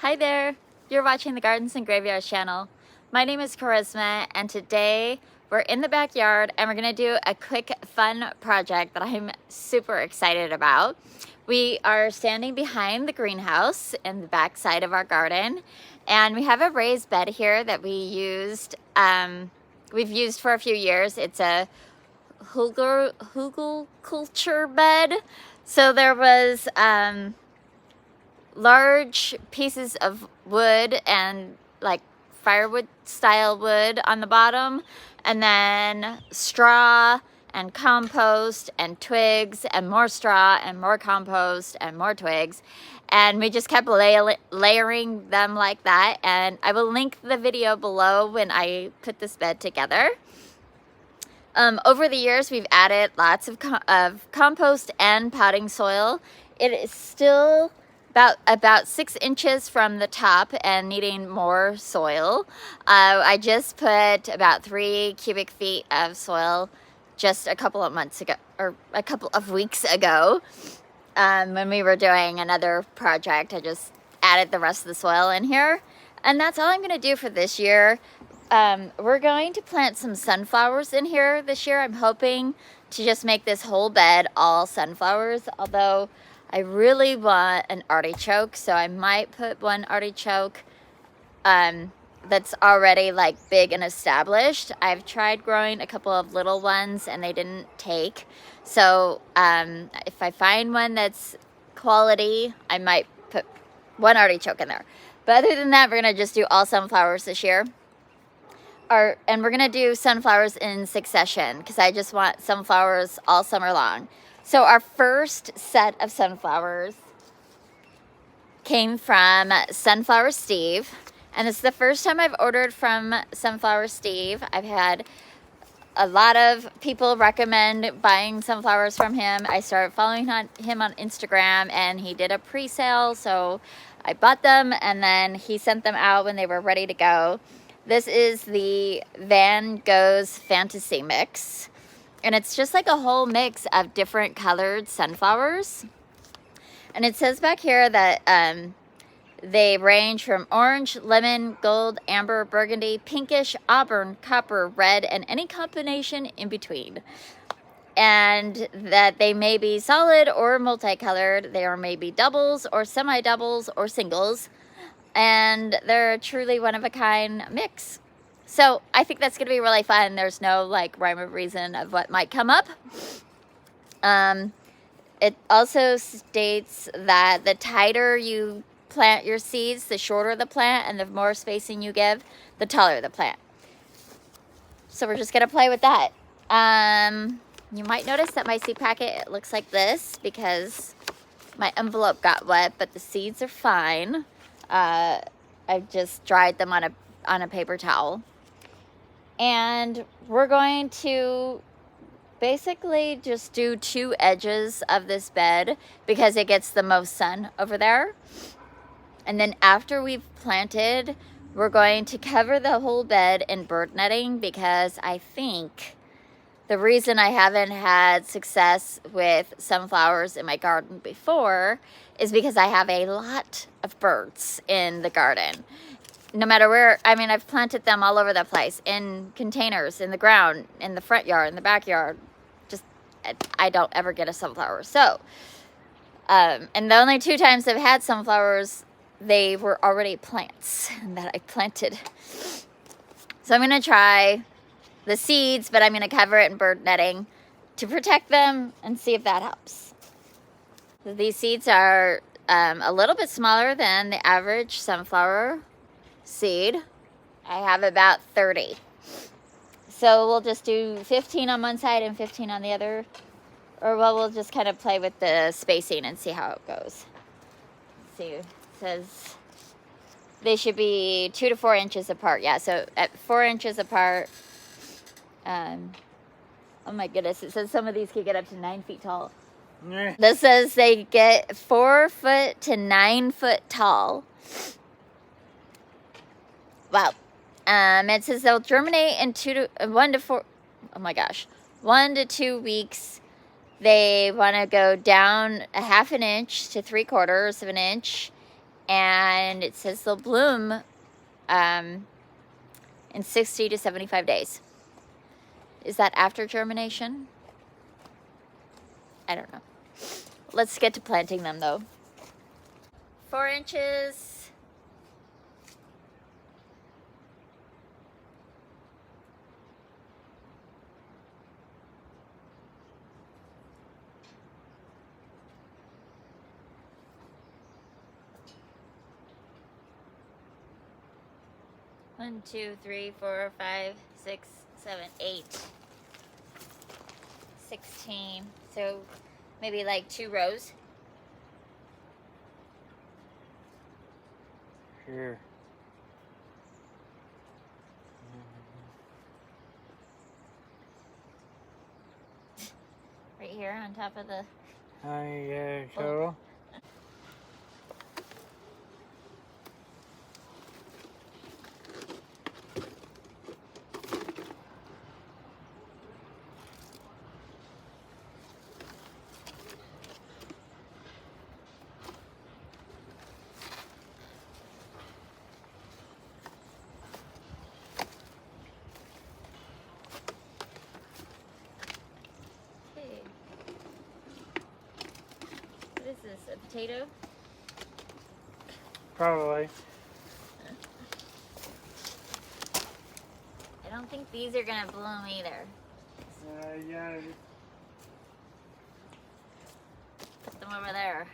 Hi there, you're watching the Gardens and Graveyards channel. My name is Charisma, and today we're in the backyard and we're gonna do a quick fun project that I'm super excited about. We are standing behind the greenhouse in the back side of our garden, and we have a raised bed here that we've used for a few years. It's a hugelkultur bed. So there was large pieces of wood and like firewood style wood on the bottom, and then straw and compost and twigs and more straw and more compost and more twigs, and we just kept layering them like that. And I will link the video below when I put this bed together. Over the years, we've added lots of compost and potting soil. It is still about 6 inches from the top and needing more soil. I just put about 3 cubic feet of soil just a couple of months ago, or a couple of weeks ago, when we were doing another project. I just added the rest of the soil in here, and that's all I'm going to do for this year. We're going to plant some sunflowers in here this year. I'm hoping to just make this whole bed all sunflowers, although I really want an artichoke, so I might put one artichoke that's already like big and established. I've tried growing a couple of little ones and they didn't take. So if I find one that's quality, I might put one artichoke in there. But other than that, we're gonna just do all sunflowers this year. And we're gonna do sunflowers in succession because I just want sunflowers all summer long. So our first set of sunflowers came from Sunflower Steve, and it's the first time I've ordered from Sunflower Steve. I've had a lot of people recommend buying sunflowers from him. I started following him on Instagram, and he did a pre-sale, so I bought them, and then he sent them out when they were ready to go. This is the Van Gogh's Fantasy Mix, and it's just like a whole mix of different colored sunflowers. And it says back here that they range from orange, lemon, gold, amber, burgundy, pinkish, auburn, copper, red, and any combination in between. And that they may be solid or multicolored. They are maybe doubles or semi-doubles or singles. And they're a truly one-of-a-kind mix. So I think that's going to be really fun. There's no like rhyme or reason of what might come up. It also states that the tighter you plant your seeds, the shorter the plant, and the more spacing you give, the taller the plant. So we're just going to play with that. You might notice that my seed packet, it looks like this because my envelope got wet, but the seeds are fine. I've just dried them on a paper towel. And we're going to basically just do 2 edges of this bed because it gets the most sun over there. And then after we've planted, we're going to cover the whole bed in bird netting because I think the reason I haven't had success with sunflowers in my garden before is because I have a lot of birds in the garden. No matter where, I mean, I've planted them all over the place, in containers, in the ground, in the front yard, in the backyard. Just, I don't ever get a sunflower. So, and the only 2 times I've had sunflowers, they were already plants that I planted. So I'm going to try the seeds, but I'm going to cover it in bird netting to protect them and see if that helps. These seeds are a little bit smaller than the average sunflower seed. I have about 30. So we'll just do 15 on one side and 15 on the other. Or well, we'll just kind of play with the spacing and see how it goes. Let's see, it says they should be 2 to 4 inches apart. Yeah, so at 4 inches apart. Oh my goodness, it says some of these can get up to 9 feet tall. This says they get 4 foot to 9 foot tall. Wow. It says they'll germinate in 1 to 4. Oh my gosh, 1 to 2 weeks. They want to go down a 1/2 inch to 3/4 of an inch, and it says they'll bloom in 60 to 75 days. Is that after germination? I don't know. Let's get to planting them though. 4 inches. One, 2, 3, 4, 5, 6, 7, 8. 16. So maybe like 2 rows. Sure. Right here on top of the... Yeah, so. Okay. What is this, a potato? Probably. I don't think these are gonna bloom either. Yeah. Put them over there.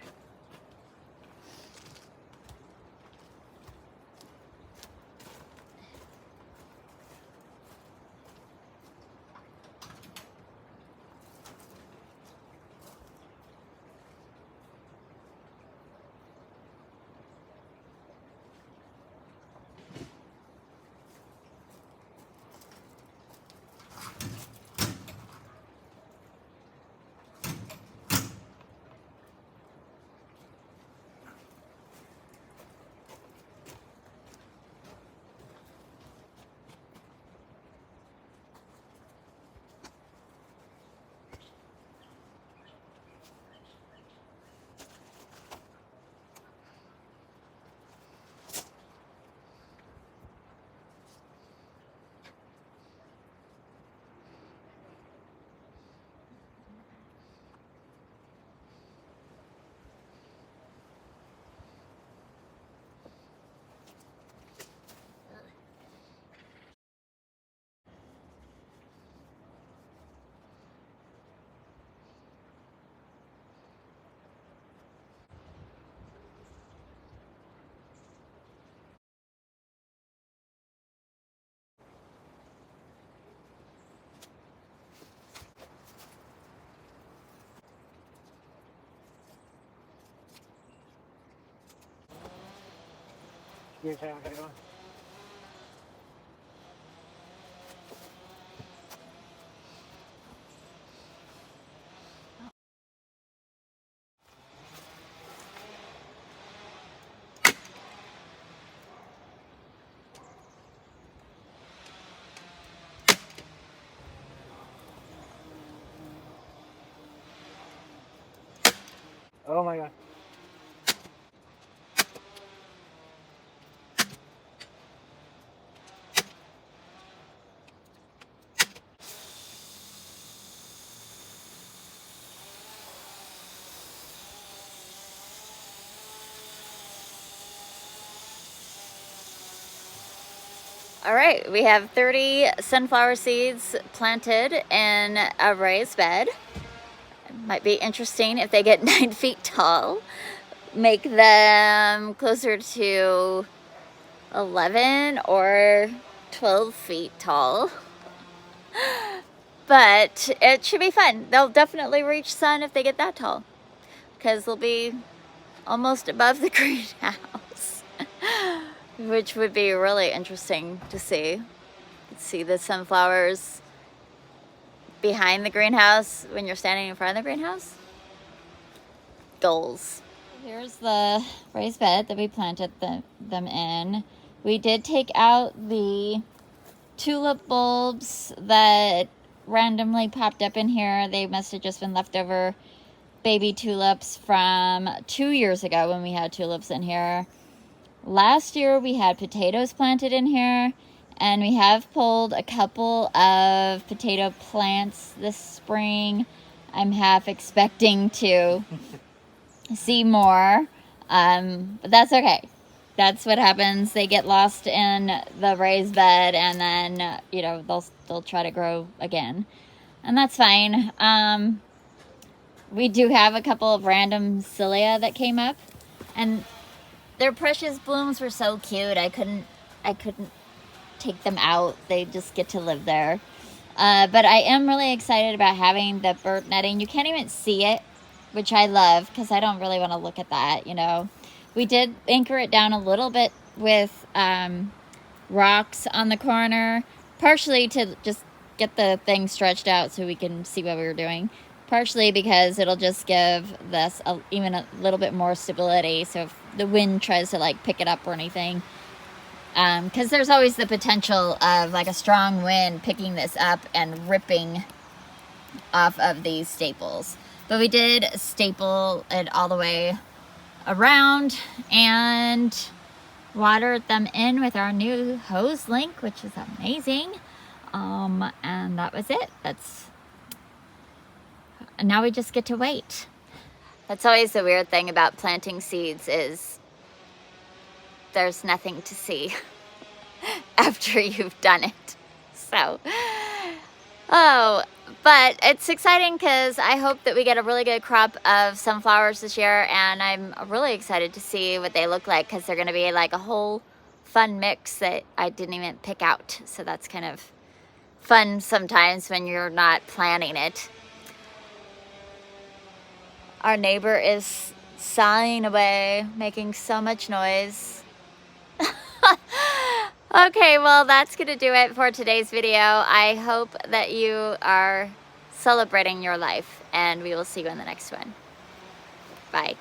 Here's how I'm gonna go. Oh my god. All right, we have 30 sunflower seeds planted in a raised bed. It might be interesting if they get 9 feet tall. Make them closer to 11 or 12 feet tall. But it should be fun. They'll definitely reach sun if they get that tall, because they'll be almost above the greenhouse, which would be really interesting to see. See the sunflowers behind the greenhouse when you're standing in front of the greenhouse. Goals. Here's the raised bed that we planted them in. We did take out the tulip bulbs that randomly popped up in here. They must have just been leftover baby tulips from 2 years ago when we had tulips in here. last year we had potatoes planted in here, and we have pulled a couple of potato plants this spring. I'm half expecting to see more, but that's okay. That's what happens. They get lost in the raised bed, and then you know they'll try to grow again, and that's fine. We do have a couple of random cilia that came up, and their precious blooms were so cute. I couldn't take them out. They just get to live there. But I am really excited about having the burnt netting. You can't even see it, which I love because I don't really want to look at that, you know. We did anchor it down a little bit with rocks on the corner, partially to just get the thing stretched out so we can see what we were doing. Partially because it'll just give this even a little bit more stability. So if the wind tries to like pick it up or anything, because there's always the potential of like a strong wind picking this up and ripping off of these staples. But we did staple it all the way around and watered them in with our new hose link, which is amazing. And that was it. And now we just get to wait. That's always the weird thing about planting seeds is there's nothing to see after you've done it. So, but it's exciting because I hope that we get a really good crop of sunflowers this year, and I'm really excited to see what they look like because they're going to be like a whole fun mix that I didn't even pick out. So that's kind of fun sometimes when you're not planning it. Our neighbor is sighing away, making so much noise. Okay, well, that's going to do it for today's video. I hope that you are celebrating your life, and we will see you in the next one. Bye.